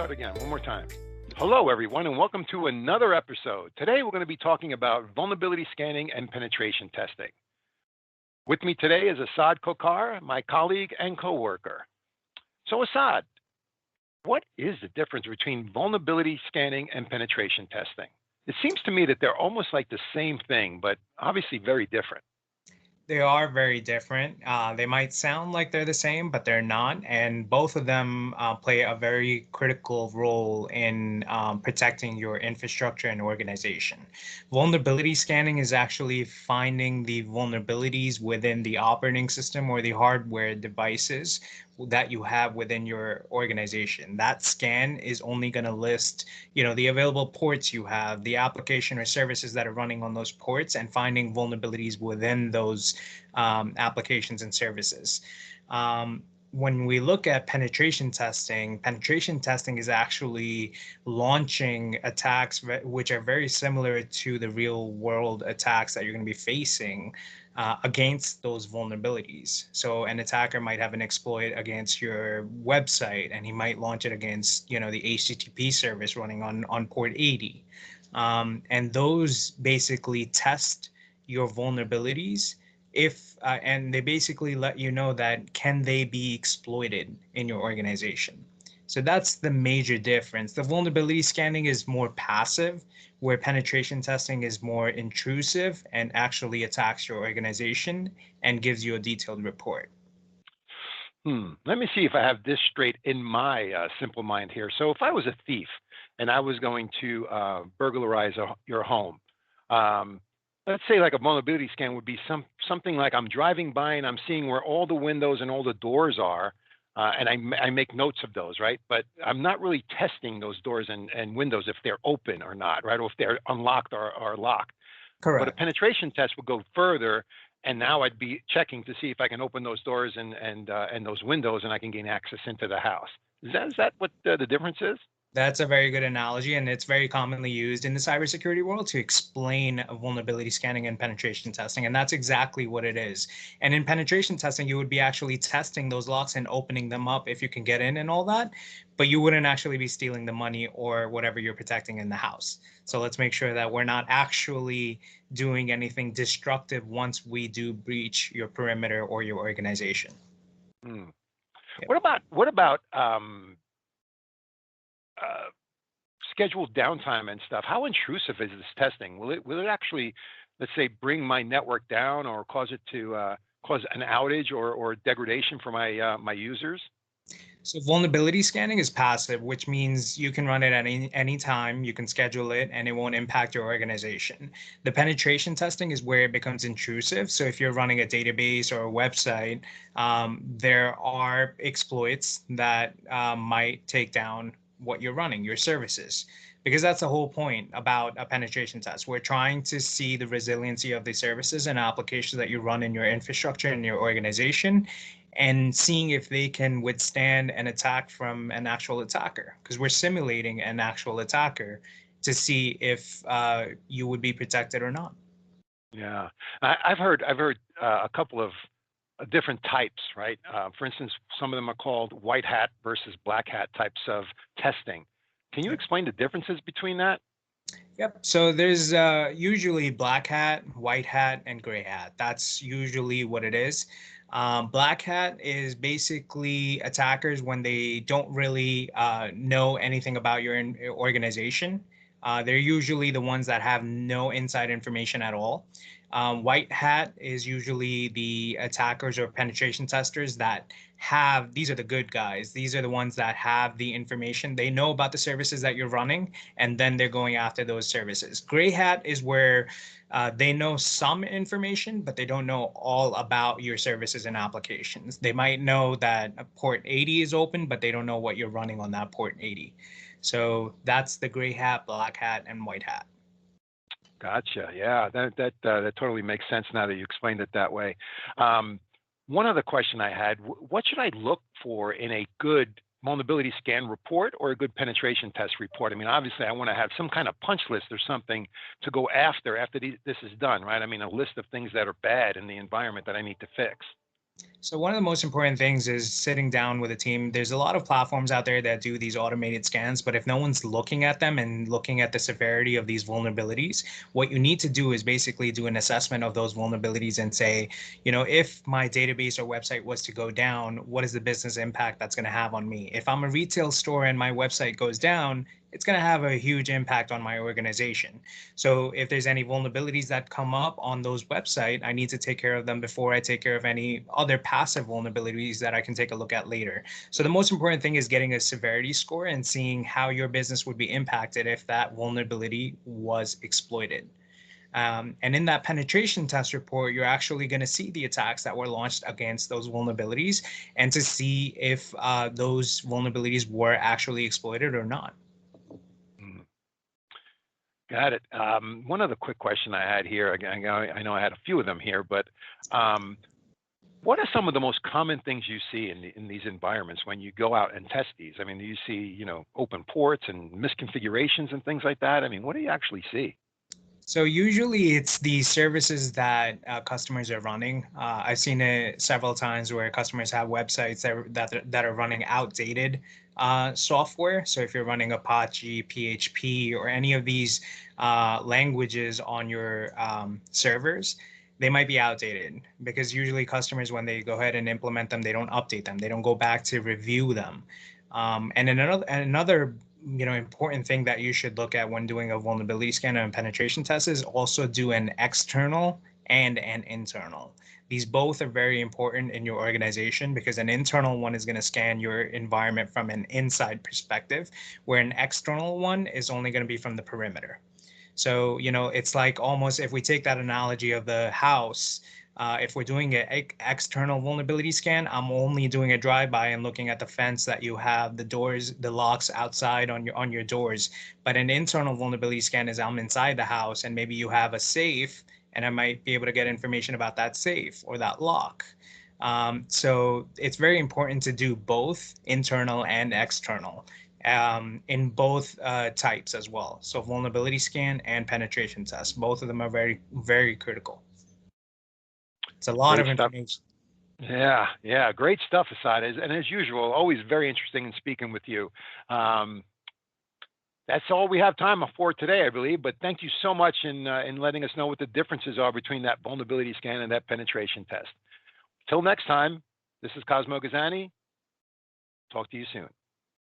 start again one more time. Hello, everyone, and welcome to another episode. Today, we're going to be talking about vulnerability scanning and penetration testing. With me today is Assad Kokar, my colleague and coworker. So, Assad, what is the difference between vulnerability scanning and penetration testing? It seems to me that they're almost like the same thing, but obviously very different. They are very different. They might sound like they're the same, but they're not. And both of them play a very critical role in protecting your infrastructure and organization. Vulnerability scanning is actually finding the vulnerabilities within the operating system or the hardware devices that you have within your organization. That scan is only going to list, the available ports you have, the application or services that are running on those ports, and finding vulnerabilities within those applications and services. When we look at penetration testing is actually launching attacks which are very similar to the real world attacks that you're going to be facing against those vulnerabilities. So an attacker might have an exploit against your website, and he might launch it against, the HTTP service running on port 80. And those basically test your vulnerabilities and they basically let you know that can they be exploited in your organization. So that's the major difference. The vulnerability scanning is more passive, where penetration testing is more intrusive and actually attacks your organization and gives you a detailed report. Let me see if I have this straight in my simple mind here. So if I was a thief and I was going to burglarize your home, let's say like a vulnerability scan would be something like I'm driving by and I'm seeing where all the windows and all the doors are, and I make notes of those, right? But I'm not really testing those doors and windows if they're open or not, right? Or if they're unlocked or locked. But a Correct. penetration test would go further, and now I'd be checking to see if I can open those doors and those windows, and I can gain access into the house. Is that what the difference is? That's a very good analogy, and it's very commonly used in the cybersecurity world to explain vulnerability scanning and penetration testing. And that's exactly what it is. And in penetration testing, you would be actually testing those locks and opening them up if you can get in and all that, but you wouldn't actually be stealing the money or whatever you're protecting in the house. So let's make sure that we're not actually doing anything destructive once we do breach your perimeter or your organization. Hmm. Yep. What about uh, scheduled downtime and stuff? How intrusive is this testing? Will it actually, let's say, bring my network down or cause it to cause an outage or degradation for my users? So vulnerability scanning is passive, which means you can run it at any time, you can schedule it, and it won't impact your organization. The penetration testing is where it becomes intrusive. So if you're running a database or a website, there are exploits that might take down what you're running, your services. Because that's the whole point about a penetration test. We're trying to see the resiliency of the services and applications that you run in your infrastructure and your organization, and seeing if they can withstand an attack from an actual attacker, because we're simulating an actual attacker to see if you would be protected or not. Yeah, I've heard a couple of different types, right? For instance, some of them are called white hat versus black hat types of testing. Can you Yep. explain the differences between that? Yep. So there's usually black hat, white hat, and gray hat. That's usually what it is. Black hat is basically attackers when they don't really know anything about your organization. They're usually the ones that have no inside information at all. White hat is usually the attackers or penetration testers that have, these are the good guys. These are the ones that have the information. They know about the services that you're running, and then they're going after those services. Gray hat is where they know some information, but they don't know all about your services and applications. They might know that a port 80 is open, but they don't know what you're running on that port 80. So that's the gray hat, black hat, and white hat. Gotcha. Yeah, that totally makes sense now that you explained it that way. Um, One other question I had: what should I look for in a good vulnerability scan report or a good penetration test report? I mean, obviously, I want to have some kind of punch list or something to go after this is done, right? I mean, a list of things that are bad in the environment that I need to fix. So one of the most important things is sitting down with a team. There's a lot of platforms out there that do these automated scans, but if no one's looking at them and looking at the severity of these vulnerabilities, what you need to do is basically do an assessment of those vulnerabilities and say, if my database or website was to go down, what is the business impact that's going to have on me? If I'm a retail store and my website goes down, it's going to have a huge impact on my organization. So if there's any vulnerabilities that come up on those website, I need to take care of them before I take care of any other passive vulnerabilities that I can take a look at later. So the most important thing is getting a severity score and seeing how your business would be impacted if that vulnerability was exploited. And in that penetration test report, you're actually going to see the attacks that were launched against those vulnerabilities and to see if those vulnerabilities were actually exploited or not. Mm, got it. One other quick question I had here. Again, I know I had a few of them here, but um, what are some of the most common things you see in these environments when you go out and test these? I mean, do you see, open ports and misconfigurations and things like that? I mean, what do you actually see? So usually it's the services that customers are running. I've seen it several times where customers have websites that are running outdated software. So if you're running Apache, PHP, or any of these languages on your servers, they might be outdated because usually customers, when they go ahead and implement them, they don't update them. They don't go back to review them. And another important thing that you should look at when doing a vulnerability scan and penetration test is also do an external and an internal. These both are very important in your organization because an internal one is going to scan your environment from an inside perspective, where an external one is only going to be from the perimeter. So, it's like almost if we take that analogy of the house, if we're doing an external vulnerability scan, I'm only doing a drive-by and looking at the fence that you have, the doors, the locks outside on your doors. But an internal vulnerability scan is I'm inside the house and maybe you have a safe, and I might be able to get information about that safe or that lock. So it's very important to do both internal and external in both types as well. So vulnerability scan and penetration test, both of them are very, very critical. It's a lot Great of stuff. information. Yeah, yeah, great stuff, Asad. And as usual, always very interesting in speaking with you. Um, that's all we have time for today, I believe. But thank you so much in letting us know what the differences are between that vulnerability scan and that penetration test. Till next time, this is Cosmo Gazani. Talk to you soon.